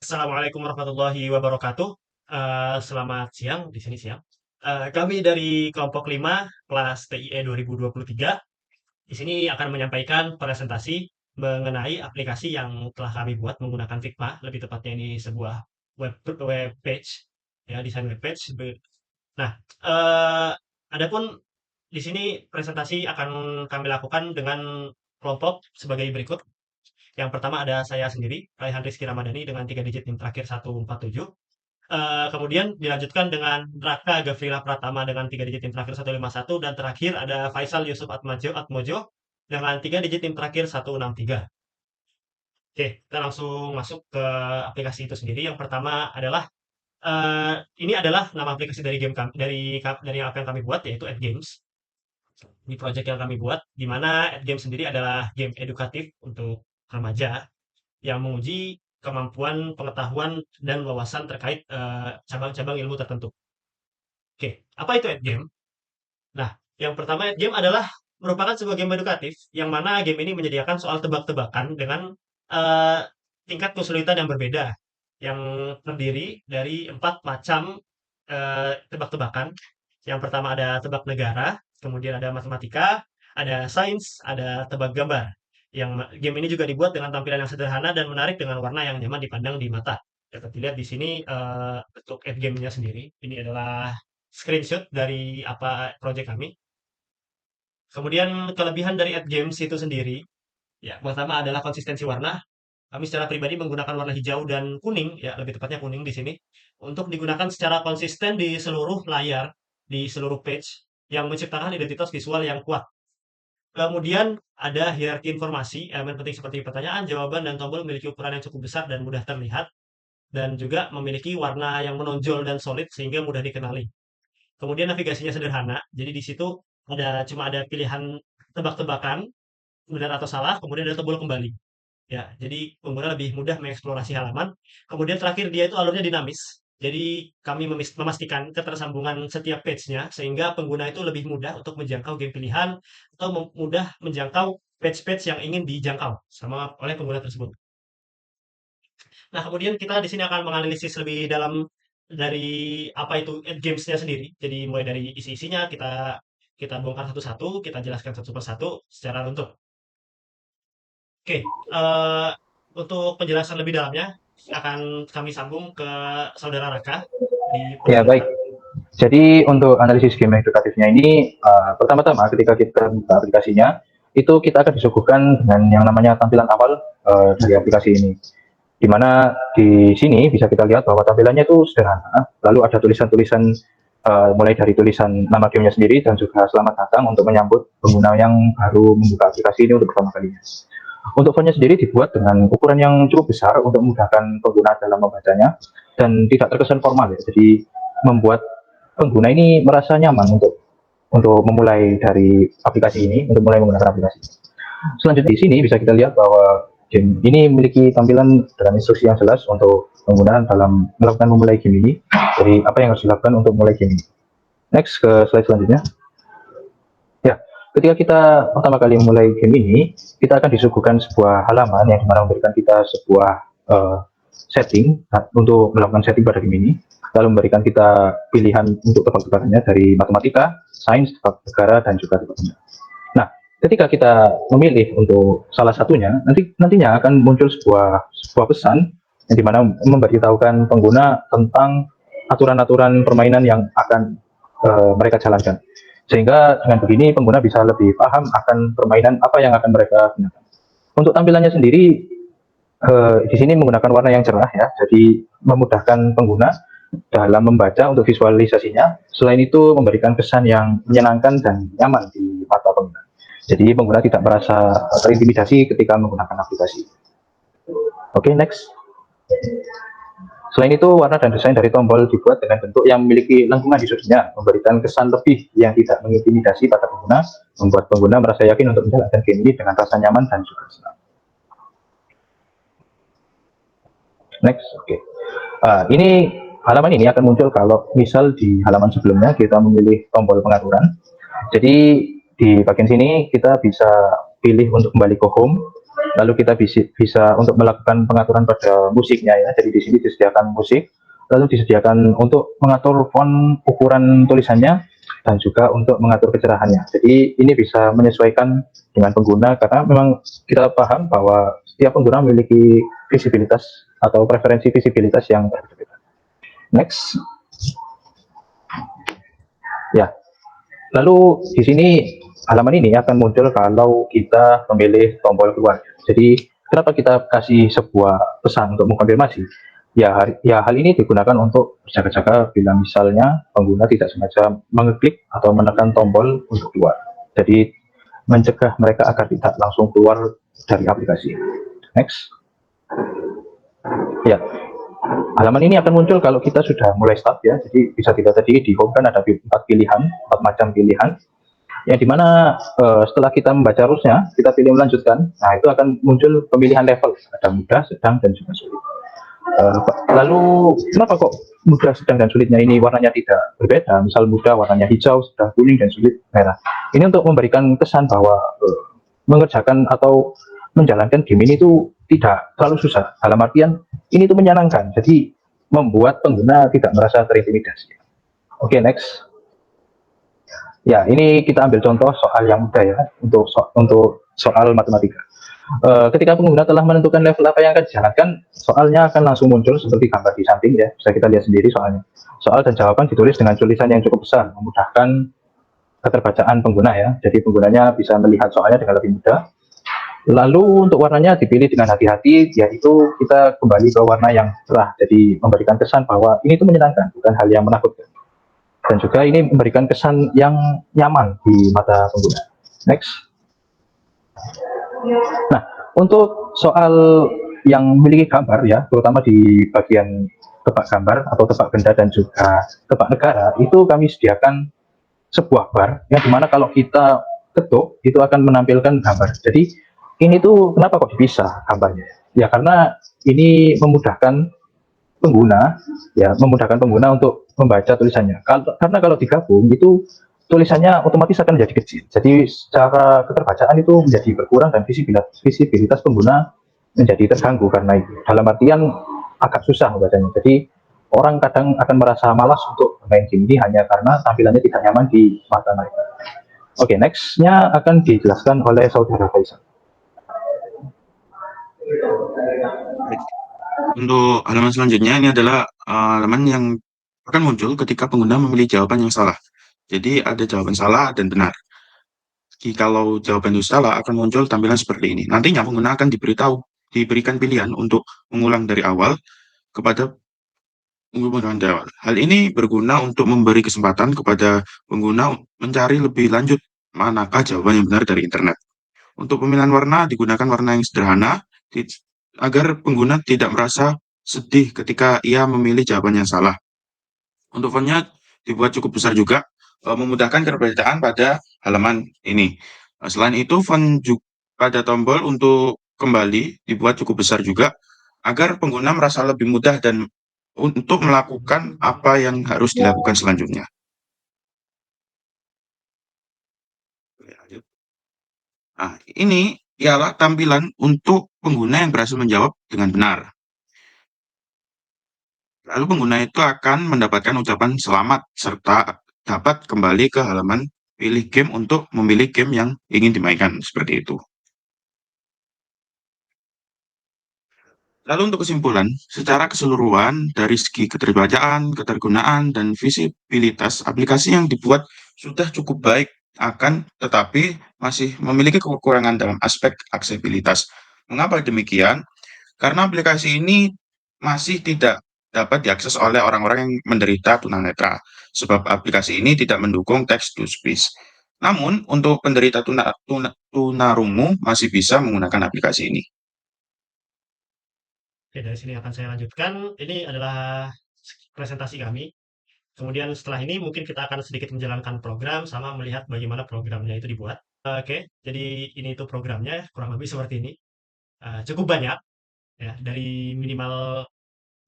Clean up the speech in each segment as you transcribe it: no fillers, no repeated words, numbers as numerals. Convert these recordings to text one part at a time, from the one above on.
Assalamualaikum warahmatullahi wabarakatuh. Selamat siang, di sini siang. Kami dari kelompok 5 kelas TIE 2023 di sini akan menyampaikan presentasi mengenai aplikasi yang telah kami buat menggunakan Figma, lebih tepatnya ini sebuah web page, ya, desain web page. Nah, adapun di sini presentasi akan kami lakukan dengan kelompok sebagai berikut. Yang pertama ada saya sendiri, Raihan Rizky Ramadhani dengan 3 digit NIM terakhir 147. Kemudian dilanjutkan dengan Raka Gavrila Pratama dengan 3 digit NIM terakhir 151 dan terakhir ada Faisal Yusuf Atmojo dengan 3 digit NIM terakhir 163. Oke, kita langsung masuk ke aplikasi itu sendiri. Yang pertama adalah ini adalah nama aplikasi dari game kami, dari apa yang kami buat yaitu AdGames. Ini project yang kami buat di mana AdGames sendiri adalah game edukatif untuk remaja yang menguji kemampuan pengetahuan dan wawasan terkait cabang-cabang ilmu tertentu. Oke, apa itu endgame? Nah, yang pertama endgame adalah merupakan sebuah game edukatif yang mana game ini menyediakan soal tebak-tebakan dengan eh, tingkat kesulitan yang berbeda, yang terdiri dari 4 macam tebak-tebakan. Yang pertama ada tebak negara, kemudian ada matematika, ada sains, ada tebak gambar. Yang game ini juga dibuat dengan tampilan yang sederhana dan menarik dengan warna yang nyaman dipandang di mata. Dapat dilihat di sini bentuk end game-nya sendiri. Ini adalah screenshot dari apa project kami. Kemudian kelebihan dari end games itu sendiri, ya pertama adalah konsistensi warna. Kami secara pribadi menggunakan warna hijau dan kuning, ya lebih tepatnya kuning di sini, untuk digunakan secara konsisten di seluruh layar, di seluruh page, yang menciptakan identitas visual yang kuat. Kemudian ada hierarki informasi, elemen penting seperti pertanyaan, jawaban, dan tombol memiliki ukuran yang cukup besar dan mudah terlihat, dan juga memiliki warna yang menonjol dan solid sehingga mudah dikenali. Kemudian navigasinya sederhana, jadi di situ cuma ada pilihan tebak-tebakan, benar atau salah, kemudian ada tombol kembali. Ya, jadi pengguna lebih mudah mengeksplorasi halaman. Kemudian terakhir dia itu alurnya dinamis. Jadi kami memastikan ketersambungan setiap page-nya sehingga pengguna itu lebih mudah untuk menjangkau game pilihan atau mudah menjangkau page-page yang ingin dijangkau sama oleh pengguna tersebut. Nah, kemudian kita di sini akan menganalisis lebih dalam dari apa itu games-nya sendiri. Jadi mulai dari isi-isinya kita kita bongkar satu-satu, kita jelaskan satu persatu secara runtuh. Oke, untuk penjelasan lebih dalamnya akan kami sambung ke saudara Raka di Ya, baik. persilakan. Jadi untuk analisis game edukatifnya ini, pertama-tama ketika kita buka aplikasinya, itu kita akan disuguhkan dengan yang namanya tampilan awal dari aplikasi ini. Di mana di sini bisa kita lihat bahwa tampilannya itu sederhana, lalu ada tulisan-tulisan mulai dari tulisan nama gamenya sendiri dan juga selamat datang untuk menyambut pengguna yang baru membuka aplikasi ini untuk pertama kalinya. Untuk fontnya sendiri dibuat dengan ukuran yang cukup besar untuk memudahkan pengguna dalam membacanya dan tidak terkesan formal ya. Jadi membuat pengguna ini merasa nyaman untuk memulai dari aplikasi ini, untuk mulai menggunakan aplikasi. Selanjutnya di sini bisa kita lihat bahwa game ini memiliki tampilan dengan instruksi yang jelas untuk pengguna dalam melakukan memulai game ini. Jadi apa yang harus dilakukan untuk memulai game ini. Next ke slide selanjutnya. Ya, ketika kita pertama kali memulai game ini, kita akan disuguhkan sebuah halaman yang dimana memberikan kita sebuah setting untuk melakukan setting pada game ini, lalu memberikan kita pilihan untuk tebak-tebakannya dari matematika, sains, tebak negara, dan juga tebak benda. Nah, ketika kita memilih untuk salah satunya, nantinya akan muncul sebuah pesan yang dimana memberitahukan pengguna tentang aturan-aturan permainan yang akan mereka jalankan. Sehingga dengan begini pengguna bisa lebih paham akan permainan apa yang akan mereka gunakan. Untuk tampilannya sendiri di sini menggunakan warna yang cerah ya, jadi memudahkan pengguna dalam membaca untuk visualisasinya. Selain itu memberikan kesan yang menyenangkan dan nyaman di mata pengguna. Jadi pengguna tidak merasa terintimidasi ketika menggunakan aplikasi. Oke, next. Selain itu, warna dan desain dari tombol dibuat dengan bentuk yang memiliki lengkungan di sudutnya, memberikan kesan lebih yang tidak mengintimidasi pada pengguna, membuat pengguna merasa yakin untuk menjalankan game ini dengan rasa nyaman dan juga senang. Next, oke. Ini halaman ini akan muncul kalau misal di halaman sebelumnya kita memilih tombol pengaturan. Jadi di bagian sini kita bisa pilih untuk kembali ke home, Lalu kita bisa untuk melakukan pengaturan pada musiknya ya. Jadi di sini disediakan musik, lalu disediakan untuk mengatur font, ukuran tulisannya, dan juga untuk mengatur kecerahannya. Jadi ini bisa menyesuaikan dengan pengguna karena memang kita paham bahwa setiap pengguna memiliki visibilitas atau preferensi visibilitas yang berbeda. Next, ya. Lalu di sini halaman ini akan muncul kalau kita memilih tombol keluar. Jadi kenapa kita kasih sebuah pesan untuk mengkonfirmasi? Ya hal ini digunakan untuk berjaga-jaga bila misalnya pengguna tidak sengaja mengeklik atau menekan tombol untuk keluar. Jadi mencegah mereka agar tidak langsung keluar dari aplikasi. Next. Ya, halaman ini akan muncul kalau kita sudah mulai start ya. Jadi bisa dilihat tadi di home kan ada 4 macam pilihan. Yang dimana setelah kita membaca rulesnya, kita pilih melanjutkan. Nah itu akan muncul pemilihan level, ada mudah, sedang, dan juga sulit. Lalu kenapa kok mudah, sedang, dan sulitnya ini warnanya tidak berbeda? Misal mudah warnanya hijau, sedang kuning, dan sulit merah. Ini untuk memberikan kesan bahwa mengerjakan atau menjalankan game ini itu tidak terlalu susah. Dalam artian ini tuh menyenangkan. Jadi membuat pengguna tidak merasa terintimidasi. Oke, next. Ya, ini kita ambil contoh soal yang mudah ya, untuk soal matematika. Ketika pengguna telah menentukan level apa yang akan dijalankan, soalnya akan langsung muncul seperti gambar di samping ya, bisa kita lihat sendiri soalnya. Soal dan jawaban ditulis dengan tulisan yang cukup besar, memudahkan keterbacaan pengguna ya, jadi penggunanya bisa melihat soalnya dengan lebih mudah. Lalu untuk warnanya dipilih dengan hati-hati, yaitu kita kembali ke warna yang cerah, jadi memberikan kesan bahwa ini tuh menyenangkan, bukan hal yang menakutkan. Dan juga ini memberikan kesan yang nyaman di mata pengguna. Next. Nah, untuk soal yang memiliki gambar ya, terutama di bagian tebak gambar atau tebak benda dan juga tebak negara, itu kami sediakan sebuah bar yang dimana kalau kita ketuk itu akan menampilkan gambar. Jadi ini tuh kenapa kok dipisah gambarnya? Ya karena ini memudahkan pengguna, ya memudahkan pengguna untuk membaca tulisannya. Karena kalau digabung itu tulisannya otomatis akan menjadi kecil. Jadi secara keterbacaan itu menjadi berkurang dan visibilitas pengguna menjadi terganggu karena itu. Dalam artian agak susah membacanya. Jadi orang kadang akan merasa malas untuk main game ini hanya karena tampilannya tidak nyaman di mata mereka. Oke, next-nya akan dijelaskan oleh Saudara Faisal. Baik. Untuk halaman selanjutnya ini adalah halaman yang akan muncul ketika pengguna memilih jawaban yang salah. Jadi ada jawaban salah dan benar. Kalau jawaban itu salah akan muncul tampilan seperti ini. Nantinya pengguna akan diberikan pilihan untuk mengulang dari awal kepada pengguna dari awal. Hal ini berguna untuk memberi kesempatan kepada pengguna mencari lebih lanjut manakah jawaban yang benar dari internet. Untuk pemilihan warna digunakan warna yang sederhana agar pengguna tidak merasa sedih ketika ia memilih jawaban yang salah. Untuk fontnya dibuat cukup besar juga, memudahkan keterbacaan pada halaman ini. Selain itu, font pada tombol untuk kembali dibuat cukup besar juga, agar pengguna merasa lebih mudah dan untuk melakukan apa yang harus dilakukan selanjutnya. Nah, ini ialah tampilan untuk pengguna yang berhasil menjawab dengan benar. Lalu pengguna itu akan mendapatkan ucapan selamat serta dapat kembali ke halaman pilih game untuk memilih game yang ingin dimainkan, seperti itu. Lalu untuk kesimpulan, secara keseluruhan dari segi keterbacaan, ketergunaan, dan visibilitas, aplikasi yang dibuat sudah cukup baik tetapi masih memiliki kekurangan dalam aspek aksesibilitas. Mengapa demikian? Karena aplikasi ini masih tidak dapat diakses oleh orang-orang yang menderita tunanetra, sebab aplikasi ini tidak mendukung text to speech. Namun, untuk penderita tunarungu masih bisa menggunakan aplikasi ini. Oke, dari sini akan saya lanjutkan. Ini adalah presentasi kami. Kemudian setelah ini mungkin kita akan sedikit menjalankan program sama melihat bagaimana programnya itu dibuat. Oke, jadi ini itu programnya kurang lebih seperti ini. Cukup banyak ya, dari minimal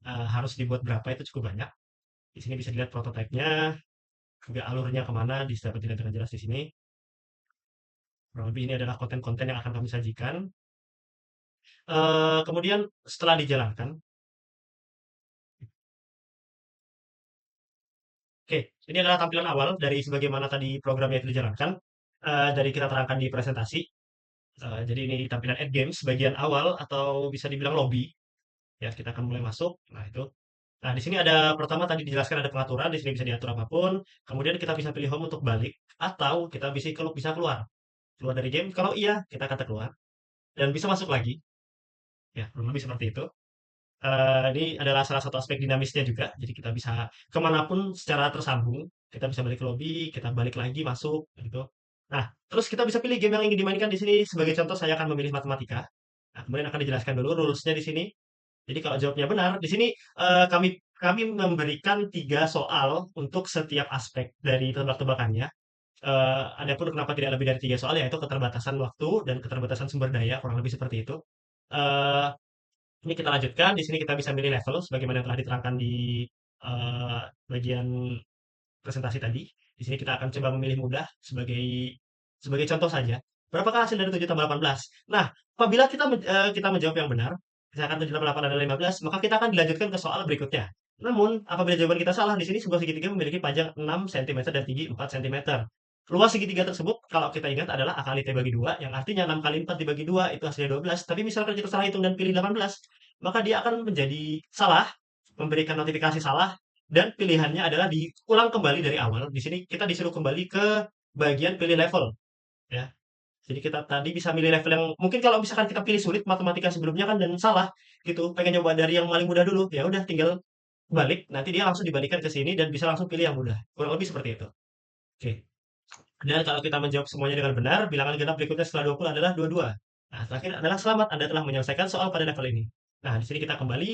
harus dibuat berapa itu cukup banyak. Di sini bisa dilihat prototipenya, juga alurnya kemana, dapat dilihat dengan jelas di sini. Kurang lebih ini adalah konten-konten yang akan kami sajikan. Kemudian setelah dijalankan, oke, ini adalah tampilan awal dari sebagaimana tadi programnya itu dijalankan, dari kita terangkan di presentasi. Jadi ini tampilan Add Games bagian awal atau bisa dibilang lobby, ya kita akan mulai masuk. Nah itu. Nah di sini ada pertama tadi dijelaskan ada pengaturan, di sini bisa diatur apapun. Kemudian kita bisa pilih home untuk balik atau kita bisa keluar. Keluar dari game. Kalau iya, kita kata keluar dan bisa masuk lagi. Ya, kurang lebih seperti itu. Ini adalah salah satu aspek dinamisnya juga. Jadi kita bisa kemanapun secara tersambung. Kita bisa balik ke lobby, kita balik lagi masuk, gitu. Nah, terus kita bisa pilih game yang ingin dimainkan di sini. Sebagai contoh, saya akan memilih matematika. Nah, kemudian akan dijelaskan dulu rules-nya di sini. Jadi kalau jawabnya benar, di sini kami memberikan 3 soal untuk setiap aspek dari tebak-tebakannya. Adapun kenapa tidak lebih dari 3 soal, yaitu keterbatasan waktu dan keterbatasan sumber daya, kurang lebih seperti itu. Eh, ini kita lanjutkan. Di sini kita bisa milih level sebagaimana yang telah diterangkan di eh, bagian presentasi tadi. Di sini kita akan coba memilih mudah sebagai sebagai contoh saja. Berapakah hasil dari 7 tambah 18? Nah, apabila kita menjawab yang benar, misalkan 7 tambah 8 adalah 15, maka kita akan dilanjutkan ke soal berikutnya. Namun, apabila jawaban kita salah, di sini sebuah segitiga memiliki panjang 6 cm dan tinggi 4 cm. Luas segitiga tersebut, kalau kita ingat adalah A kali T bagi 2, yang artinya 6 kali 4 dibagi 2, itu hasilnya 12. Tapi misalkan kita salah hitung dan pilih 18, maka dia akan menjadi salah, memberikan notifikasi salah, dan pilihannya adalah diulang kembali dari awal. Di sini kita disuruh kembali ke bagian pilih level, ya. Jadi kita tadi bisa milih level yang mungkin kalau misalkan kita pilih sulit matematika sebelumnya kan dan salah gitu, pengen coba dari yang paling mudah dulu, ya udah tinggal balik, nanti dia langsung dibalikan ke sini dan bisa langsung pilih yang mudah. Kurang lebih seperti itu. Oke. Dan kalau kita menjawab semuanya dengan benar, bilangan genap berikutnya setelah 20 adalah 22. Nah, terakhir adalah selamat, Anda telah menyelesaikan soal pada level ini. Nah, di sini kita kembali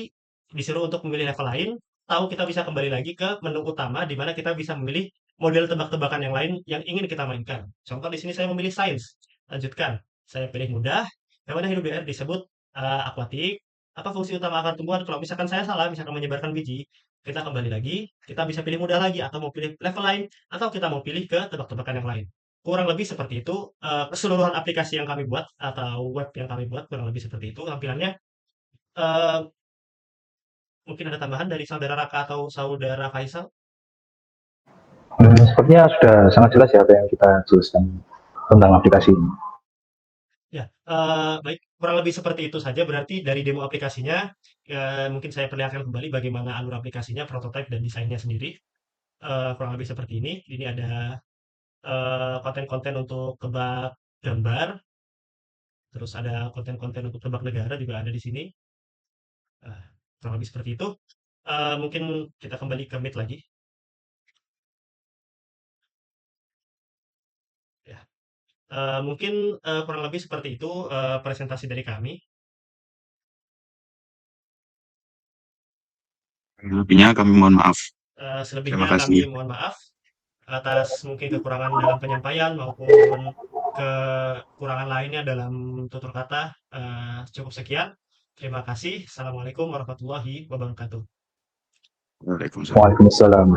disuruh untuk memilih level lain, tahu kita bisa kembali lagi ke menu utama di mana kita bisa memilih model tebak-tebakan yang lain yang ingin kita mainkan. Contoh di sini saya memilih sains. Lanjutkan. Saya pilih mudah. Yang mana hidup di air disebut akuatik. Apa fungsi utama akar tumbuhan? Kalau misalkan saya salah, misalkan menyebarkan biji, kita kembali lagi, kita bisa pilih mudah lagi atau mau pilih level lain atau kita mau pilih ke tebak-tebakan yang lain. Kurang lebih seperti itu, keseluruhan aplikasi yang kami buat atau web yang kami buat kurang lebih seperti itu tampilannya. Eee, Mungkin ada tambahan dari saudara Raka atau saudara Faisal? Sepertinya sudah sangat jelas ya apa yang kita jelaskan tentang aplikasi ini. Ya, baik, kurang lebih seperti itu saja berarti dari demo aplikasinya, mungkin saya perlihatkan kembali bagaimana alur aplikasinya, prototipe dan desainnya sendiri, kurang lebih seperti ini. Ini ada, konten-konten untuk tebak gambar, terus ada konten-konten untuk tebak negara juga ada di sini. Eee, Kurang lebih seperti itu. Mungkin kita kembali ke Meet lagi, ya. Mungkin, kurang lebih seperti itu, presentasi dari kami. Lebihnya kami mohon maaf. Terima Selebihnya kami kasih. mohon maaf atas mungkin kekurangan dalam penyampaian maupun kekurangan lainnya dalam tutur kata. Cukup sekian. Terima kasih. Assalamualaikum warahmatullahi wabarakatuh. Waalaikumsalam. Waalaikumsalam.